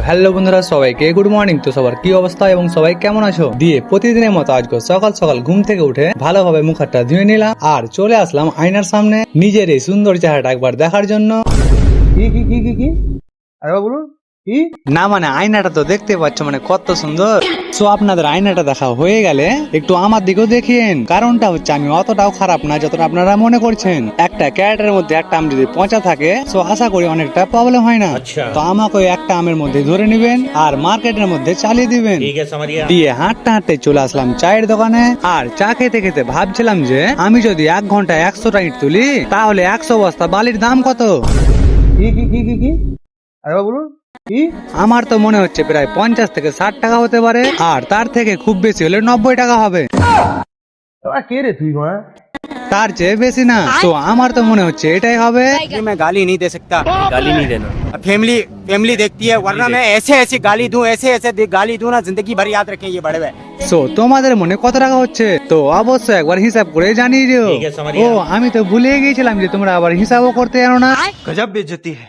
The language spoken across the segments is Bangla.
হ্যালো বন্ধুরা, সবাইকে গুড মর্নিং। তো সবার কি অবস্থা এবং সবাই কেমন আছো? দিয়ে প্রতিদিনের মতো আজকে সকাল সকাল ঘুম থেকে উঠে ভালোভাবে মুখ হাতটা ধুয়ে নিলাম আর চলে আসলাম আয়নার সামনে নিজের এই সুন্দর চেহারাটা একবার দেখার জন্য। কি কি কি কি কি আরে বলুন কি? না মানে আয়নাটা তো দেখতে পাচ্ছ, মানে কত সুন্দর। সো আপনাদের আয়নাটা দেখা হয়ে গেলে একটু আমার দিকেও দেখিয়েন। কারণটা হচ্ছে আমি অতটাও খারাপ না যতটা আপনারা মনে করছেন। একটা ক্যারেটের মধ্যে একটা আম যদি পচা থাকে সো আশা করি অনেকটা প্রবলেম হয় না। তো আমাকে ওই একটা আমের মধ্যে ধরে নেবেন আর মার্কেটের মধ্যে চালিয়ে দিবেন। দিয়ে হাঁটতে হাঁটতে চলে আসলাম চায়ের দোকানে আর চা খেতে খেতে ভাবছিলাম যে আমি যদি 1 ঘন্টায় 100টা ইট তুলি তাহলে 100 বস্তা বালির দাম কত? কি কি কি কি কি আরে বলুন কি? আমার তো মনে হচ্ছে প্রায় 50 থেকে 60 টাকা হতে পারে, আর তার থেকে খুব বেশি হলে 90 টাকা হবে। তোরা কে রে তুই? হ্যাঁ তার চেয়ে বেশি না। তো আমার তো মনে হচ্ছে এটাই হবে। कि मैं गाली नहीं दे सकता। गाली नहीं देना। फैमिली फैमिली देखती है, वरना मैं ऐसे ऐसे गाली दूं, ऐसे ऐसे गाली दूं ना, जिंदगी भर याद रखें ये बड़े हुए। সো তোমাদের মনে কত টাকা হচ্ছে তো অবশ্যই একবার হিসাব করে জানিয়ে দিও। ও আমি তো ভুলে গিয়েছিলাম যে তোমরা আবার হিসাবও করতে জানো না। गजब बेइज्जती है।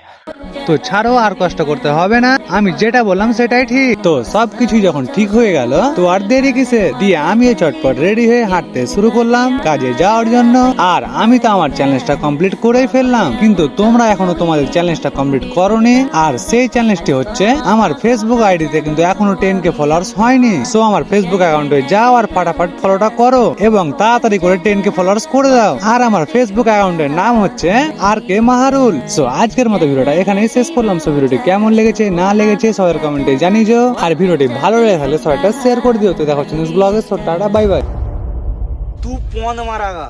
তো ছাড়ো, আর কষ্ট করতে হবে না, আমি যেটা বললাম সেটাই ঠিক। তো সবকিছু যখন ঠিক হয়ে গেল তো আর দেরি কিসে, দিয়ে আমি চটপট রেডি হয়ে হাঁটতে শুরু করলাম কাজে যাওয়ার জন্য। আর আমি তো আমার চ্যালেঞ্জটা কমপ্লিট করেই ফেললাম, কিন্তু তোমরা এখনো তোমাদের চ্যালেঞ্জটা কমপ্লিট করোনি। আর সেই চ্যালেঞ্জটি হচ্ছে আমার ফেসবুক আইডিতে কিন্তু এখনো 10K ফলোয়ার্স হয়নি। সো আমার ফেসবুক অ্যাকাউন্টে যাও আর ফাটাফাট ফলোটা করো এবং তাড়াতাড়ি করে 10K ফলোয়ার্স করে দাও। আর আমার ফেসবুক অ্যাকাউন্টের নাম হচ্ছে RK মাহারুল। সো আজকের মতো ভিডিওটা এখানেই শেষ করলাম। সো ভিডিওটি কেমন লেগেছে না লেগেছে সবার কমেন্টে জানিও। আর ভিডিওটি ভালো লেগে থাকলে সবাইটা শেয়ার করে দিও। তো দেখা হচ্ছে নেক্সট ব্লগে। So tata, bye bye. तू कौन मारागा?